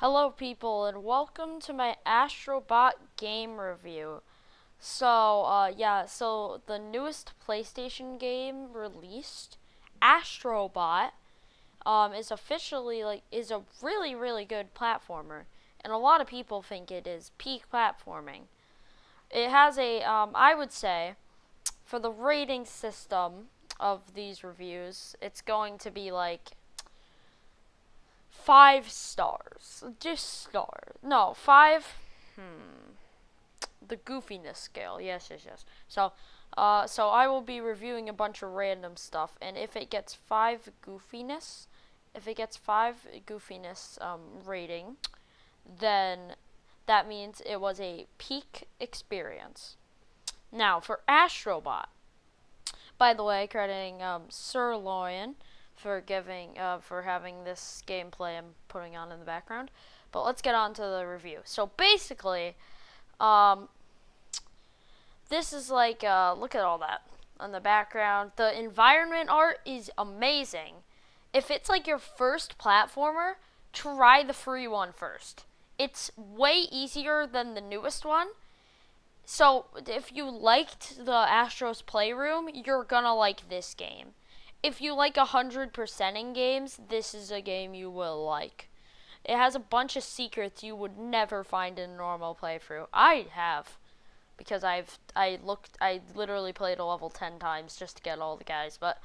Hello people and welcome to my Astro Bot game review. So the newest PlayStation game released, Astro Bot, is officially is a really good platformer, and a lot of people think it is peak platforming. It has I would say, for the rating system of these reviews, it's going to be like 5 stars. Just stars. No, five. The goofiness scale. Yes. So I will be reviewing a bunch of random stuff, and if it gets five goofiness rating, then that means it was a peak experience. Now for Astrobot. By the way, crediting Sirloin for having this gameplay I'm putting on in the background. But let's get on to the review. So basically, this is like look at all that on the background. The environment art is amazing. If it's like your first platformer, try the free one first. It's way easier than the newest one. So if you liked the Astros Playroom, you're gonna like this game. If you like 100%ing games, this is a game you will like. It has a bunch of secrets you would never find in a normal playthrough. I have, because I literally played a level 10 times just to get all the guys. But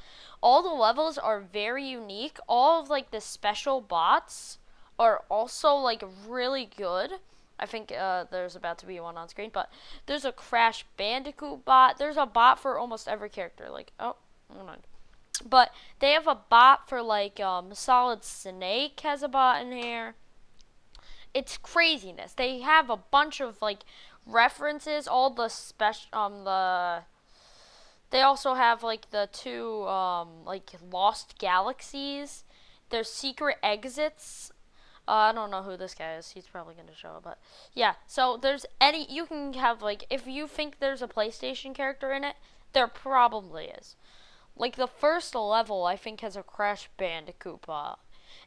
all the levels are very unique. All of like the special bots are also like really good. I think there's about to be one on screen, but there's a Crash Bandicoot bot. There's a bot for almost every character. Like, oh, never mind. But they have a bot for like Solid Snake has a bot in here. It's craziness. They have a bunch of like references. All the they also have like the two like lost galaxies. There's secret exits. I don't know who this guy is. He's probably going to show up. But yeah, so you can have like, if you think there's a PlayStation character in it, there probably is. Like the first level, I think, has a Crash Bandicoot bot.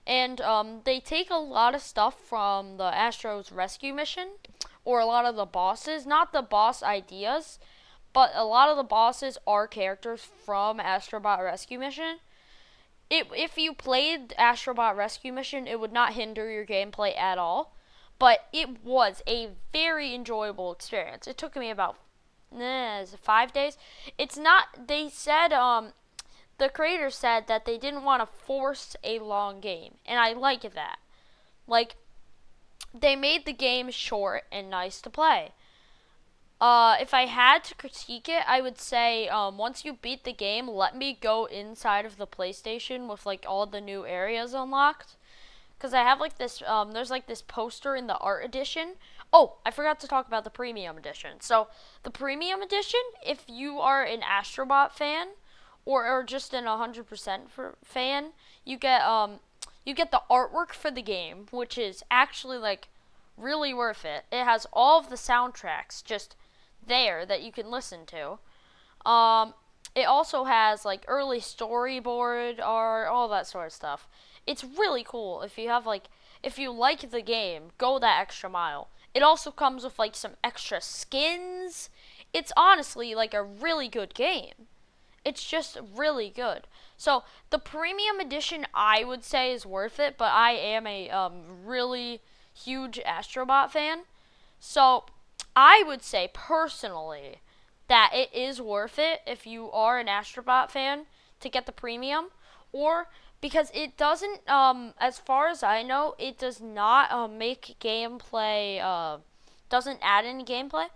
And they take a lot of stuff from the Astro's rescue mission, or a lot of the bosses. Not the boss ideas, but a lot of the bosses are characters from Astrobot Rescue Mission. If you played Astrobot Rescue Mission, it would not hinder your gameplay at all. But it was a very enjoyable experience. It took me about 5 days. It's not. They said the creator said that they didn't want to force a long game, and I like that. Like, they made the game short and nice to play. If I had to critique it, I would say once you beat the game, let me go inside of the PlayStation with like all the new areas unlocked. Because I have like this, there's like this poster in the art edition. Oh, I forgot to talk about the premium edition. So the premium edition, if you are an Astrobot fan or just an 100% fan, you get the artwork for the game, which is actually like really worth it. It has all of the soundtracks just there that you can listen to. It also has like early storyboard art, all that sort of stuff. It's really cool. If you like the game, go that extra mile. It also comes with like some extra skins. It's honestly like a really good game. It's just really good. So the premium edition, I would say, is worth it, but I am a really huge Astrobot fan. So I would say personally that it is worth it if you are an Astrobot fan to get the premium, or because it doesn't, as far as I know, it does not make gameplay, doesn't add any gameplay.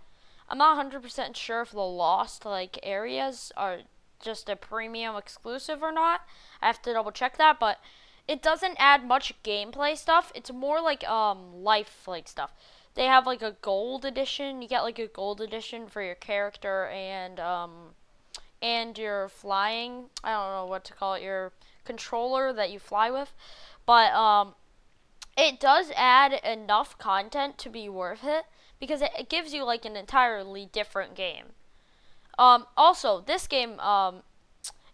I'm not 100% sure if the lost like areas are just a premium exclusive or not. I have to double check that, but it doesn't add much gameplay stuff. It's more like life like stuff. They have like a gold edition. You get like a gold edition for your character and your flying. I don't know what to call it. Your controller that you fly with, but it does add enough content to be worth it because it gives you like an entirely different game. Also, this game,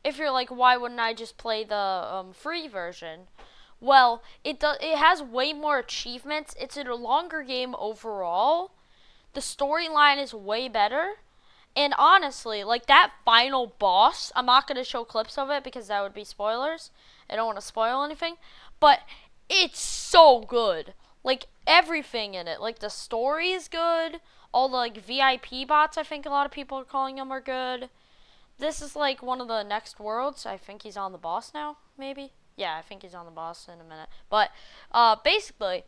if you're like, why wouldn't I just play the free version? Well, it has way more achievements. It's a longer game overall. The storyline is way better. And honestly, like that final boss, I'm not going to show clips of it because that would be spoilers. I don't want to spoil anything, but it's so good. Like everything in it. Like the story is good. All the like VIP bots, I think a lot of people are calling them, are good. This is like one of the next worlds. I think he's on the boss now, maybe. Yeah, I think he's on the boss in a minute. But basically,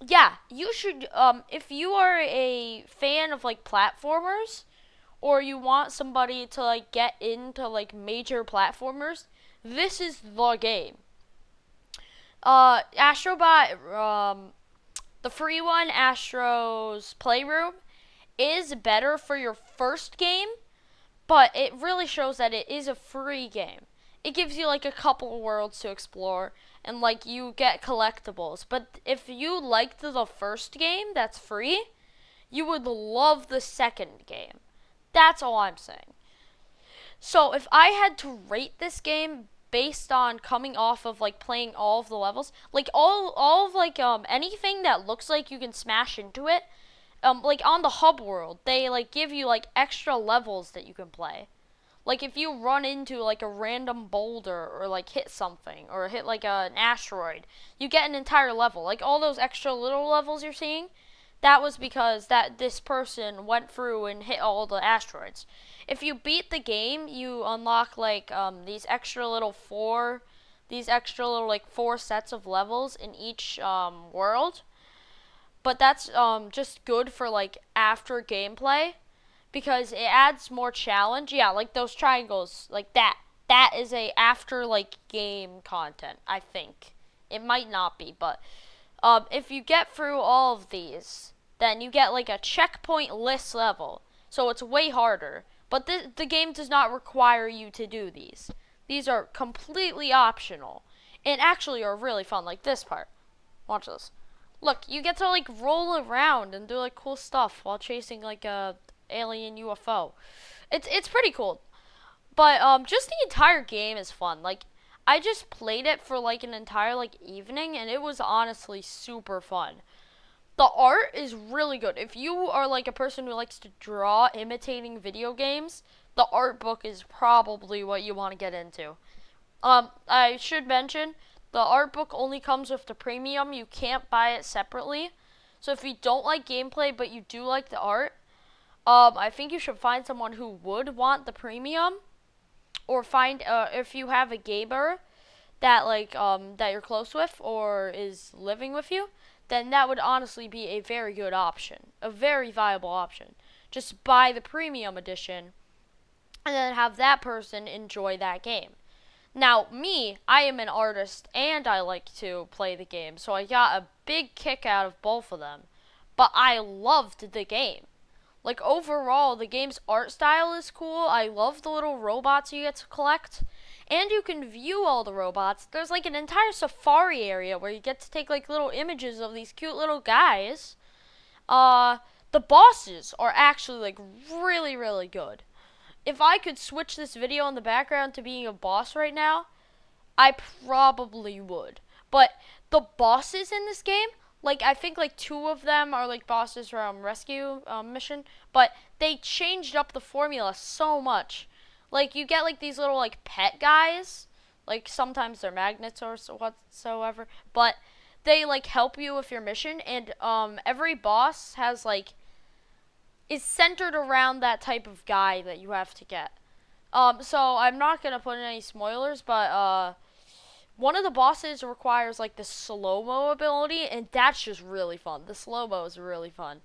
yeah, you should if you are a fan of like platformers, or you want somebody to like get into like major platformers, this is the game. Astro Bot, the free one, Astro's Playroom, is better for your first game, but it really shows that it is a free game. It gives you like a couple worlds to explore, and like you get collectibles. But if you liked the first game that's free, you would love the second game. That's all I'm saying. So if I had to rate this game based on coming off of like playing all of the levels, like all of like anything that looks like you can smash into it, like on the hub world, they like give you like extra levels that you can play. Like if you run into like a random boulder or like hit something or hit like an asteroid, you get an entire level. Like all those extra little levels you're seeing, that was because that this person went through and hit all the asteroids. If you beat the game, you unlock like these extra little like four sets of levels in each world. But that's just good for like after gameplay because it adds more challenge. Yeah, like those triangles, like that. That is a after like game content, I think. It might not be, but if you get through all of these, then you get like a checkpoint list level. So it's way harder. But the game does not require you to do these. These are completely optional and actually are really fun, like this part. Watch this. Look, you get to like roll around and do like cool stuff while chasing like a alien UFO. It's pretty cool. But just the entire game is fun. Like I just played it for like an entire like evening and it was honestly super fun. The art is really good. If you are like a person who likes to draw imitating video games, the art book is probably what you want to get into. I should mention the art book only comes with the premium. You can't buy it separately. So if you don't like gameplay but you do like the art, I think you should find someone who would want the premium, or find if you have a gamer that like that you're close with or is living with you, then that would honestly be a very good option, a very viable option. Just buy the premium edition and then have that person enjoy that game. Now, me, I am an artist and I like to play the game, so I got a big kick out of both of them. But I loved the game. Like, overall, the game's art style is cool. I love the little robots you get to collect. And you can view all the robots. There's like an entire safari area where you get to take like little images of these cute little guys. The bosses are actually like really, really good. If I could switch this video in the background to being a boss right now, I probably would. But the bosses in this game, like I think like two of them are like bosses from Rescue Mission, but they changed up the formula so much. Like you get like these little like pet guys, like sometimes they're magnets or whatsoever, but they like help you with your mission, and every boss has like is centered around that type of guy that you have to get. So I'm not gonna put in any spoilers, but one of the bosses requires like the slow-mo ability, and that's just really fun. The slow-mo is really fun.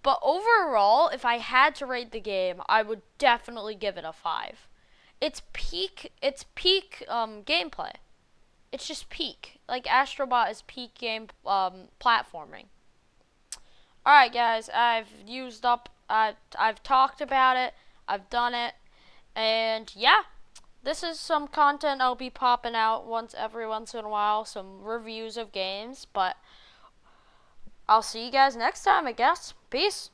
But overall, if I had to rate the game, I would definitely give it a 5. It's peak gameplay. It's just peak. Like Astro Bot is peak game platforming. Alright guys, I've talked about it, I've done it, and yeah, this is some content I'll be popping out every once in a while, some reviews of games, but I'll see you guys next time, I guess. Peace.